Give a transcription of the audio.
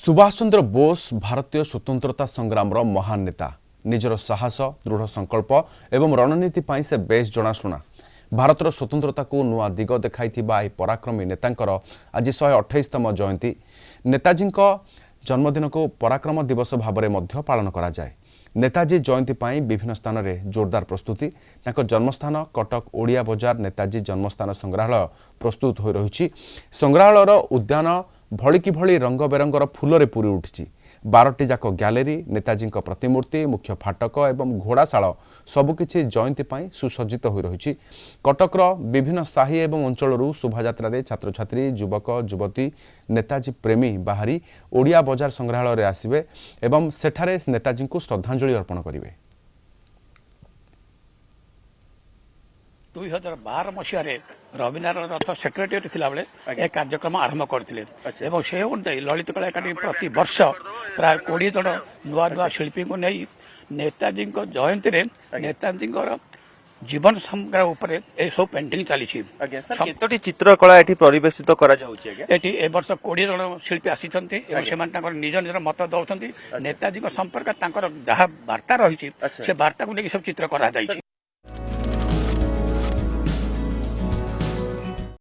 सुभाष चंद्र बोस भारतीय स्वतंत्रता संग्राम महान नेता निजर साहस दृढ़ संकल्प एवं रणनीति पाई से बेस जनाशुना भारतर स्वतंत्रता को नुआ दिग देखाई पराक्रमी नेतांकर आज 128तम जयंती नेताजी जन्मदिन को पराक्रम दिवस भाव में पालन करा जाए। नेताजी जयंती पाई विभिन्न स्थान में जोरदार प्रस्तुति जन्मस्थान कटक ओडिया बजार नेताजी जन्मस्थान संग्रहालय प्रस्तुत हो रही संग्रहालय उद्यान भलिकी भली रंग बेरंगर फूल पूरी उठी 12टी जाक ग्यालेरी नेताजी प्रतिमूर्ति मुख्य फाटक एवं घोड़ाशाल सबकिछि जयंती पाई सुसज्जित हो रही कटकर विभिन्न साही एवं अंचल शोभायात्रा छात्र छात्री युवक युवती नेताजी प्रेमी बाहरी ओडिया बजार संग्रहालय आसवे एवं सेठारे नेताजी को श्रद्धांजलि अर्पण करेंगे। 2012 मसीह रवीनारायण रथ सेक्रेटेरिएट थिला बेले ए कार्यक्रम आरंभ करथिले एवं से अनुसार ललित कला एकाडेमी प्रति वर्ष प्राय 20 जन नुआ नुआ शिल्पी को नहीं नेताजी जयंती रे नेताजी जीवन संग्रह उपर ए सब पेंटिंग चली केतोटी चित्रकला एठी परिवेशित करा जाउची आगे एठी ए वर्ष 20 जन शिल्पी आसीचंती एवं सेमान तांकर निज निज मत दउछंती नेताजी को संपर्क तांकर जहा वार्ता रही से वार्ता को लेके सब चित्र करा जाइछि।